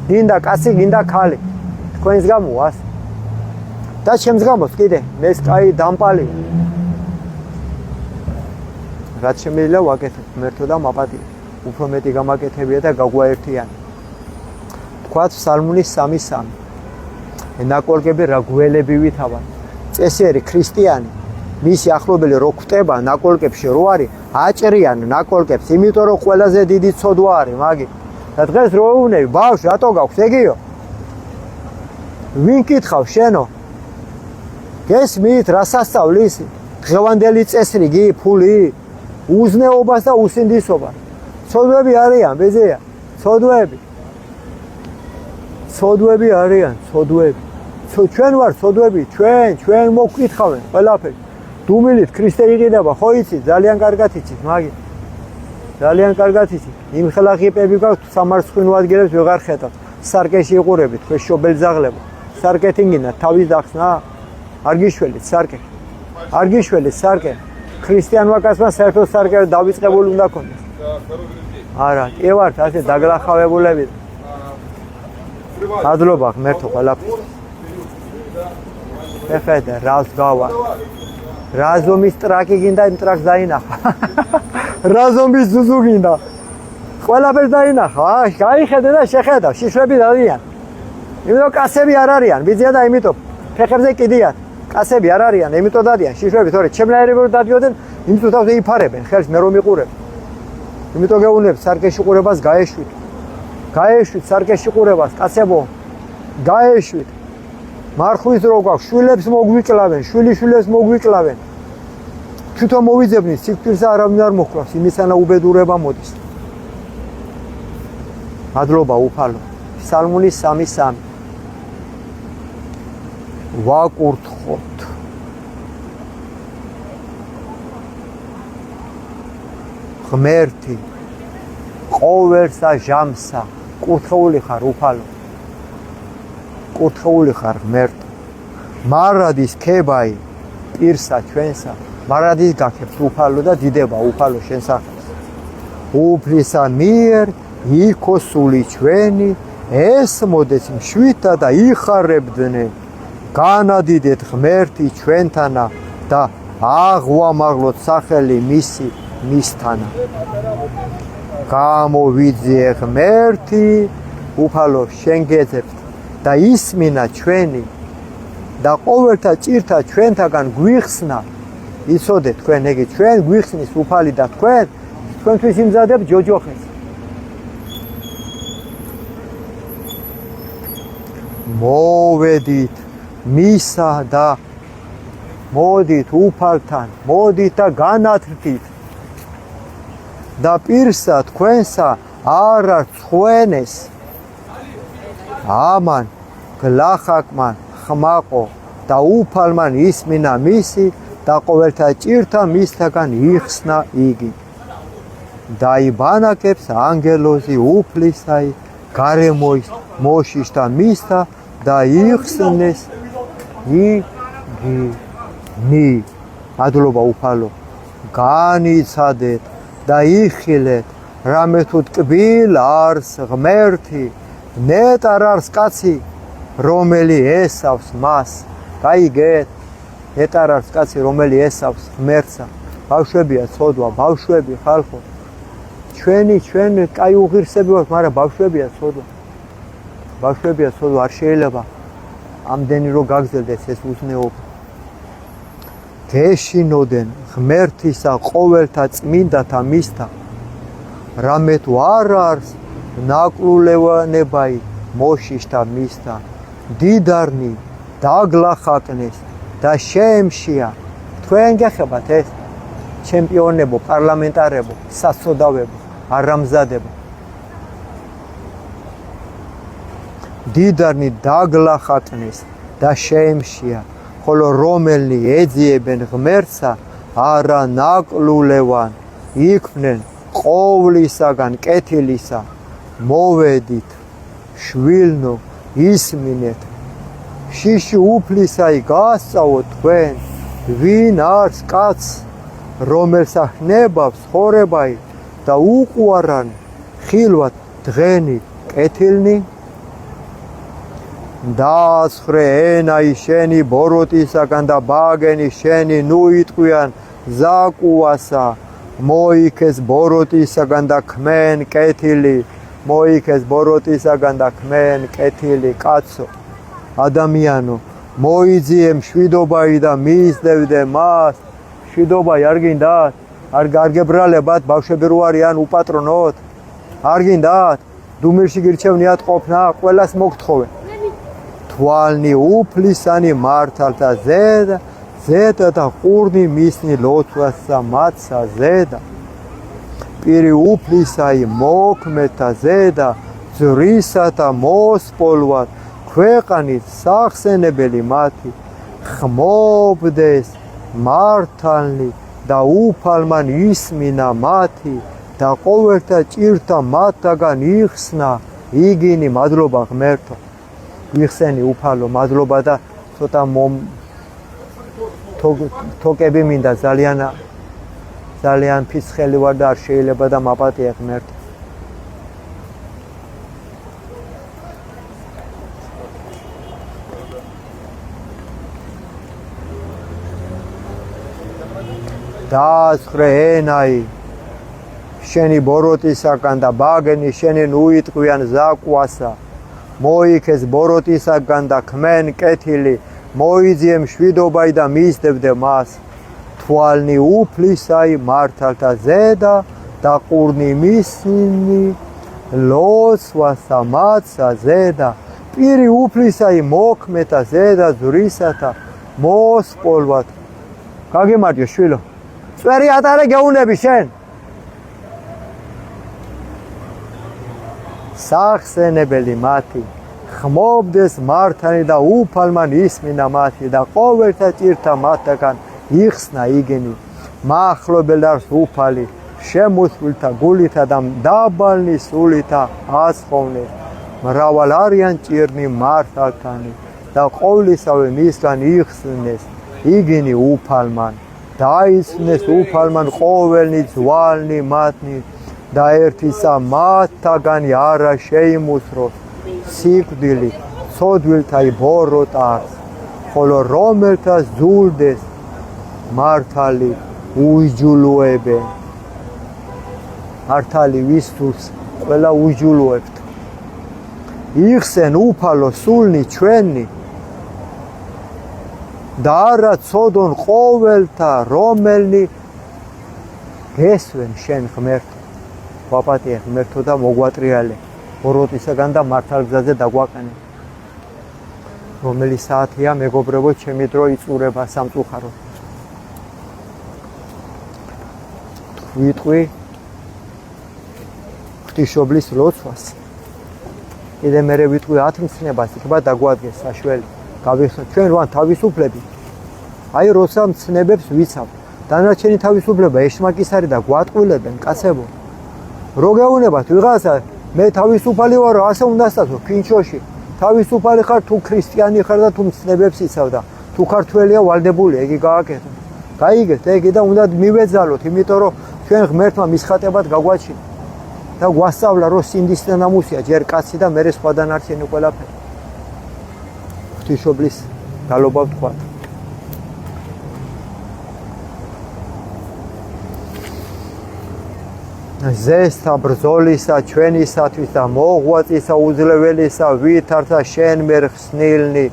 გინდა კაცი გინდა ქალი თქვენს გამოვა და ჩემს გამოც კიდე მეც კაი დამპალი რაც შემიძლია ვაკეთებ ღმერთო და მაპატიე უფრო მეტი გამაკეთებია და გაგვაერთიანი თქვათ ფსალმუნის 3:3 ნაკოლკები რა გველები ვითავან წესიერი ქრისტიანი მისი ახლობელი რო ხვდება ნაკოლკებში რო არის აჭრიან ნაკოლკებს იმიტომ რომ ყველაზე დიდი ცოდვა არის მაგი და დღეს რო უნები ბავშვ რატო გაქვს ეგიო ვინ კითხავს შენო გესმით რა სასწავლის დღევანდელი წესრიგი ფული უზნეობას და უსინდისობას ცოდვები არიან ბეზეა ცოდვები არიან ჩვენ ვარ ცოდვები ჩვენ მოგკითხავენ ყველაფერი დუმილით ქრისტე იყიდება ხო იცით ძალიან კარგად იცით მაგი ძალიან კარგად იცით იმ ხელა ღიპები გაქვთ სამარცხინო ადგილებს ვეღარ ხედავთ სარკეში იყურებით ხო შობელძაღლებო სარკეთინგინა თავის დახსნა არ გიშველით სარკე ქრისტიანმა კაცმა საერთოდ სარკე დავიწყებული უნდა ქონდეს არა კი ვართ ასე დაგლახავებულები ადლობა ღმერთო ყველაფერს ეხედა რას გავა რაზომის ტრაკი გინდა იმ ტრაკს დაინახა რაზომის ზუზუ გინდა ყველაფერს დაინახა გაიხედე და შეხედა შიშვები დადიან იმიტომ კაცები არ არიან ვიზია და იმიტომ ფეხებზე კიდიათ კაცები არ არიან, იმიტომ დადიან შიშვები, თორე ჩემნაირები რომ დადიოდნენ, იმიტომ თავზე იფარებენ, ხელს მე რომ იყურებ. იმიტომ გეუბნებ სარკეში ყურებას გაეშვით. გაეშვით სარკეში ყურებას, კაცებო. გაეშვით. მარხვის რო გვაქვს, შვილებს მოგვიკლავენ, შვილიშვილებს მოგვიკლავენ. თვითონ მოვიძებნით, სიკვდილს არავინ არ მოჰყავს, იმისანა უბედურება მოდის. მადლობა უფალო. ფსალმუნის 3:3. ვაკურთხოთ. ღმერთი ყოველსა ჟამსა კურთხეული ხარ უფალო. კურთხეული ხარ ღმერთო. მარადის ქებაი პირსა ჩვენსა მარადის გაქებთ უფალო და დიდება უფალო შენ სახელს. უფლისა მიერ იქო სული ჩვენი ეს მოდეს მშვიდად და იხარებდნენ. განადიდეთ ღმერთი ჩვენთანა და აღვამაღლოთ სახელი მისი მისთანა. გამოვიძიე ღმერთი უფალო შენ გეძებთ და ისმინა ჩვენი და ყოველთა ჭირთა ჩვენთაგან გვიხსნა. იცოდეთ თქვენ ეგ ჩვენ გვიხსნის უფალი და თქვენთვის იმზადებ ჯოჯოხეს. მოვედით მისა და მოდით უფალთან, მოდით და განათრთით და პირსა თქვენსა არა ცხვენეს. ამან გლახაკმან ხმაყო და უფალმან ისმინა მისი და ყოველთა ჭირთა მისთაგან იხსნა იგი. დაიბანაკებს ანგელოზი უფლისაი გარემოის მოშიშთა მისთა და იხსნეს იგინი. მადლობა უფალო. განიცადეთ და იხილეთ რამე თუ ტკბილ არს ღმერთი ნეტარ არს კაცი რომელი ესავს მას. გაიგეთ ნეტარ არს კაცი რომელი ესავს ღმერთსა. ბავშვებია ცოდვა, ბავშვები ხალხო. ჩვენ კაი უღირსები ვართ, მაგრამ ბავშვებია ცოდვა. ბავშვებია ცოდვა, არ შეიძლება ამდენი რო გაგზელდეს ეს უზნეობა. გეშინოდენ ღმერთისა ყოველთა წმინდათა მისთა. რამე თუ არ არის ნაკლულევანებაი მოშიშთა მისთა. დიდარნი დაგლახაკნეს და შემშია. თქვენ გეხებათ ეს ჩემპიონებო, პარლამენტარებო, სასწოდავებო, არამზადებო. დიდარნი დაგლახაკნეს და შემშია. ხოლო რომელნი ეძიებენ ღმერთსა არა ნაკლულევან იქმნენ ყოვლისაგან კეთილისა. მოვედით შვილნო ისმინეთ შიში უფლისაი გასწავოთ თქვენ ვინ არის კაც რომელსა ხნებავს ხორებაი და უყვარან ხილვად დღენი კეთილნი. დააცხრე ენაი შენი ბოროტისაგან და ბაგენი შენი ნუ იტყვიან ზაკუასა. მოიქეს ბოროტისაგან და ქმენ კეთილი. მოიქეს ბოროტისაგან და ქმენ კეთილი. კაცო ადამიანო მოიძიე მშვიდობაი და მიისდევდე მას. მშვიდობაი არ გინდათ? არ გაგებრალებათ ბავშვები რო არიან უპატრონოთ? არ გინდათ? დუმილში გირჩევნიათ ყოფნა, ყველას მოგთხოვენ. თვალნი უფლისანი მართალთა ზედა და ყურნი მისნი ლოცვასა მათსა ზედა. პირი უფლისაი მოქმედთა ზედა ძრისათა მოსპოლვად ქვეყანით სახსენებელი მათი. ხმობდეს მართალნი და უფალმან ისმინა მათი და ყოველთა ჭირთა მათთაგან იხსნა იგინი. მადლობა ღმერთო. ვიხსენი უფალო, მადლობა და ცოტა თოკები მინდა ძალიან ფიცხელი ვარ და არ შეიძლება და მაპატია ღმერთო. დააცხრე ენაი შენი ბოროტისაგან და ბაგენი შენი ნუ იტყვიან ზაკვასა. მოიქეს ბოროტისაგან და ქმენ კეთილი. მოიძიე მშვიდობაი და მისდევდე მას. თვალნი უფლისაი მართალთა ზედა და ყურნი მისნი ლოცვასა მათსა ზედა. პირი უფლისაი მოქმეთა ზედა ძვრისათა მოსპოლვათ. გაგემარჯო შვილო. წვერი ატარე გეუნები შენ. სახსენებელი მათი ხმობდეს მართალი და უფალმან ისმინა მათი და ყოველთა ჭირთა მათთაგან იხსნა იგენი. მახლობელ არს უფალი შემოსულთა გულითა და დაბალნი სულითა ასხოვნეს. მრავალ არიან ჭირნი მართალთანი და ყოვლისავე მისგან იხსნეს იგენი უფალმან. დაისვნეს უფალმან ყოველნი ძვალნი მათნი და ერთისა მათთაგანი არა შეიმუსროს. სიკვდილი ცოდვილთა იბოროთ არს, ხოლო რომელთა ზულდეს მართალი უიჯულოებენ. მართალი ვისთულს ყველა უიჯულოებთ. იხსენ უფალო სულნი ჩვენი და არა ცოდონ ყოველთა რომელნი გესვენ შენ ღმერთო. ვაპატიე ღმერთო და მოგვატრიალე ბოროტისაგან და მართალ გზაზე დაგვაყენე. რომელი საათია მეგობრებო, ჩემი დრო იწურება სამწუხაროდ. ვიტყვი ღვთისმშობლის ლოცვას. კიდე მერე ვიტყვი 10 მცნებას, იქნება დაგვადგეს საშველი. გავიხსნათ ჩვენ ვართ თავისუფლები. აი როცა მცნებებს ვიცავ, დანარჩენი თავისუფლება ეშმაკის არის და გვატყვილებენ კაცებო. რო გეუნებათ ვიღაცა მე თავისუფალი ვარო, ასე უნდა სტათო ფინჩოში. თავისუფალი ხარ თუ ქრისტიანი ხარ და თუ მცნებებს იცავ და თუ ქართველია ვალდებულია, იგი გააკეთო. გაიგეთ ეგ და უნდა მივეძალოთ, იმიტომ რომ ჩვენ ღმერთმა მისხატებად გაგვაჩინა და გვასწავლა რომ სინდის ნამუსია ჯერ კაცი და მერე სხვა დანარჩენი ყველაფერი. ღვთისმშობლის გალობა ვთქვათ. ზესთა ბრძოლისა ჩვენისათვის და მოღვაწისა უძლებელისა ვითარცა შენ მერ ხსნილნი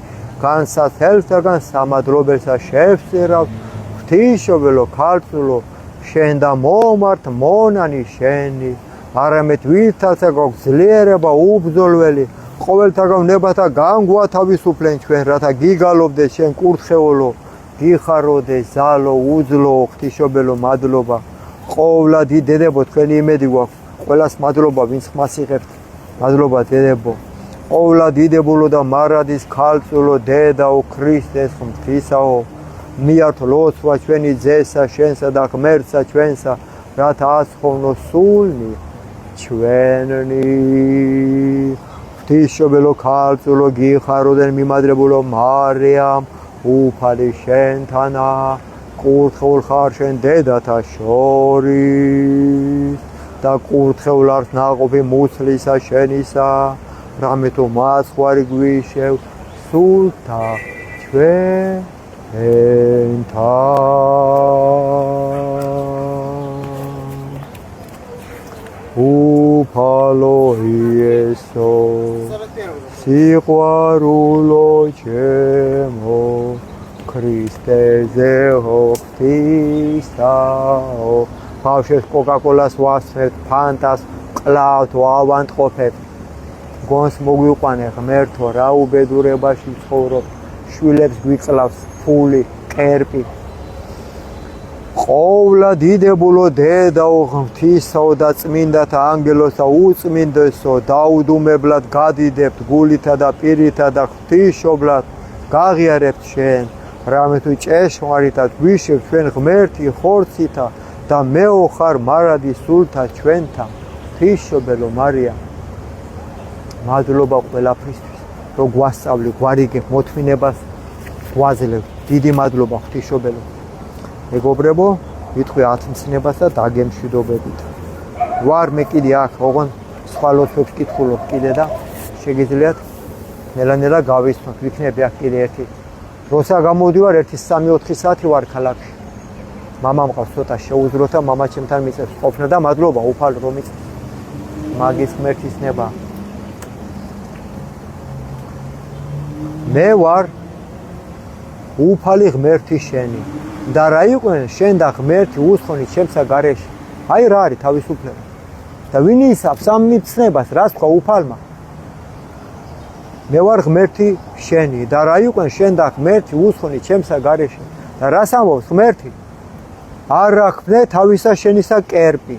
განსაცდელთაგან სამადლობელსა შევსერავ ღვთისმშობელო ქალწულო შენ და მომართ მონანი შენი არამედ ვითარცა გვაქვს ძლიერება უბრძოლველი ყოველთაგან ნებათა განგვა თავისუფლენ ჩვენ რათა გიგალობდეს შენ კურთხეულო გიხაროდეს ზალო უძლო ღვთისმშობელო მადლობა ყოვლა დიდებო თქვენი იმედი გვაქვს ყველას მადლობა ვინც ხმას იღებთ მადლობა დედებო ყოვლა დიდებულო და მარადის ქალწულო დედაო ქრისტეს ღვთისაო მიართო ლოცვა ჩვენი ძესა შენსა და ღმერთსა ჩვენსა რათა ასხოვნოს სულნი ჩვენი ღვთისმშობელო ქალწულო გიხაროდენ მიმადრებულო მარიამ უფალი შენთანა კურთხეულ ხარ შენ დედათა შორის და კურთხეულ არს ნაყოფი მუცლისა შენისა რამე თუ მასხვარი გვიშევ სულთა ჩვენთან უფალო იესო სიყვარულო ჩემო ქრისტეზე ღვთისაო ბავშვებს კოკაკოლას ვასწრებთ ფანტას ყლავთ ვავანტყოფებთ გონს მოგვიყვანე ღმერთო რა უბედურებაში ცხოვრობ შვილებს გვიყლავს ფული კერპი ყოვლა დიდებულო დედაო ღვთისაო და წმინდათა ანგელოსა უწმინდესო დაუდუმებლად გადიდებთ გულითა და პირითა და ღვთისმშობლად გაღიარებთ შენ რამე თუ ჭეშმარიტად გვიშევ ჩვენ ღმერთი ხორცითა და მეო ხარ მარადი სულთა ჩვენთან ღვთისმშობელო მარიამ მადლობა ყველაფრისთვის რომ გვასწავლი გვარიგებ მოთმინებას გვაძლევ დიდი მადლობა ღვთისმშობელო მეგობრებო ვიტყვი 10 მცნებას და დაგემშვიდობებით ვარ მე კიდე აქ ოღონ სხვა ლოცვებს კითხულობ კიდე და შეგიძლიათ ნელა-ნელა გავისწროთ ვიქნები აქ კიდე ერთი როცა გამოდივარ 1-3-4 საათი ვარ ქალაქში მამა მყავს ცოტა შეუძლოთ და მამა ჩემთან მიწევს ყოფნა და მადლობა უფალო რომ მიწევს მაგის ღმერთის ნება მე ვარ უფალი ღმერთი შენი და რა იყვნენ შენ და ღმერთი უსხონი ჩემსა გარეშე. აი რა არის თავისუფლება. და ვინ ისავს ამ მიცნებას, რას თქვა უფალმა? მე ვარ ღმერთი შენი და რა იყვნენ შენ და ღმერთი უსხონი ჩემსა გარეშე. და რას ამბობს ღმერთი? არ აქმნე თავისა შენისა კერპი,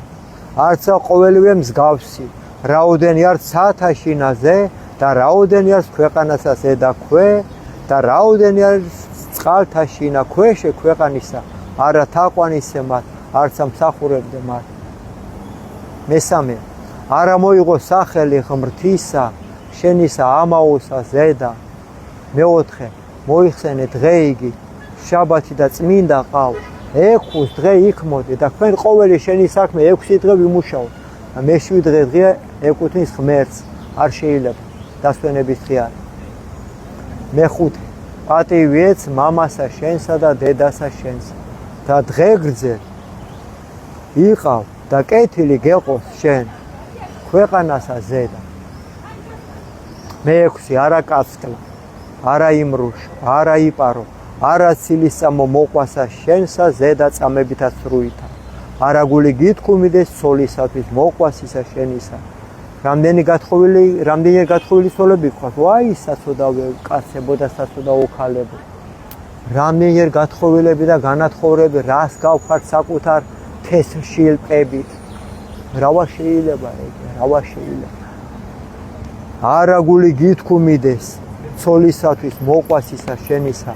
არცა ყოველივე მსგავსი, რაოდენი არის ცათაშინაზე და რაოდენი არის ქვეყანასა ზედა ქვე და რაოდენი არის წყალთა შინა ქვეშე ქვეყანისა, არა თაყვანისე მათ, არცა მსახურებდე მათ. მესამე, არა მოიღო სახელი ღმრთისა, შენისა ამაოსა ზედა. მეოთხე, მოიხსენე დღე იგი, შაბათი და წმინდა ყავ. 6 დღე იქ მოდი და თქვენ ყოველი შენი საქმე 6 დღე ვიმუშაოთ. და მე-7 დღე ეკუთვნის ღმერთს, არ შეიძლება დასვენების დღე არის. მეხუთე, პატივიეც მამასა შენსა და დედასა შენსა და დღე გრძელ იყავ და კეთილი გეყოს შენ ქვეყანასა ზედა. მე-6, არა კაცთლა, არა იმრუშ, არა იპარო, არა ცილისწამო მოყვასა შენსა ზედა წამებითა სრუითა, არა გული გითქმიდეს ცოლისათვის მოყვასისა შენისა. რამდენი გათხოვილი ცოლები გყავს? ვაი, საცოდავე კაცებო და საცოდავო ქალებო. რამდენიერ გათხოვილები და განათხოვრები, რას გავხართ საკუთარ თესშილპებით. რავა შეიძლება ეგ, რავა შეიძლება. არა გული გითქმიდეს ცოლისათვის მოყვასისა შენისა,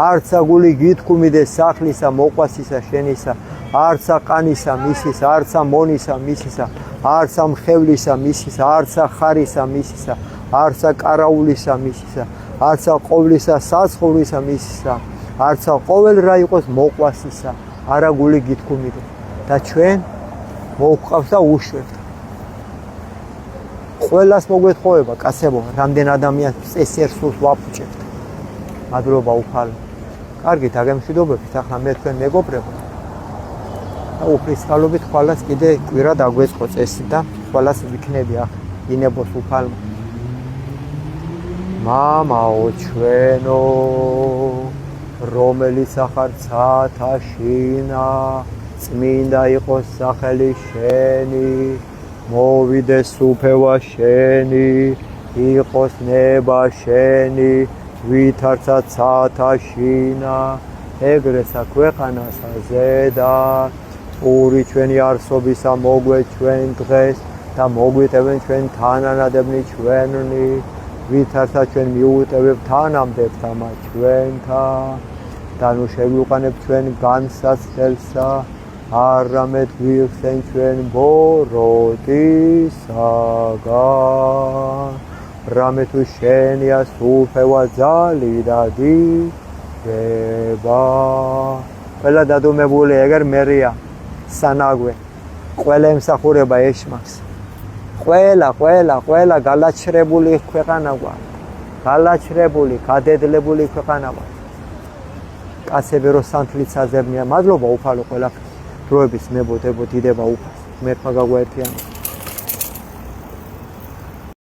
არცა გული გითქმიდეს სახლისა მოყვასისა შენისა, არცა ყანისა მისისა, არცა მონისა მისისა, არცა მხევლისა მისისა, არცა ხარისა მისისა, არცა კარაულისა მისისა, არცა ყოვლისა საცხოვრისა მისისა, არცა ყოველ რა იყოს მოყვასისა, არა გული გითქმიდეს. და ჩვენ მოვყავს და უშვებთ. ყველას მოგვეთხოვება, კაცებო, რამდენ ადამიანს წესიერს სულს ვაფუჭებთ. მადლობა უფალო. კარგით, აგემშვიდობებით, ახლა მე თქვენ მეგობრებო. და უფლისწავლობით ყველას კიდე კვირა დაგვეწყო წესი და ყველას ვიქნები ახლა ინებოს უფალმა. მამაო ჩვენო, რომელიც ახარ ცათაშინა, წმინდა იყოს სახელი შენი, მოვიდეს უფევა შენი, იყოს ნება შენი, ვითარცა ცათაშინა, ეგრესა ქვეყანასა ზედა. პური ჩვენი არსობისა მოგვე ჩვენ დღეს და მოგვიტევენ ჩვენ თანანადებნი ჩვენი, ვითარცა ჩვენ მიუუტევებთ თანამდებთა მათ ჩვენთან და ნუ შევიუყანებთ ჩვენ განსაცდელსა, არამედ ვიხსენ ჩვენ ბოროტისაგან. რამე თუ შენია სუფევა ძალი და დიდება. ყველა დადუმებული ეგერ მერია სანაგვე, ყველა ემსახურება ეშმაკს. ყველა გალაჩრებული ქვეყანა გვაქვს. გალაჩრებული, გადედლებული ქვეყანა გვაქვს. კაცები რო სანთლით საძებნია, მადლობა უფალო ყველაფერს. დროების მებოდებო დიდება უფალს. მერხმა გაგვაერთიანა.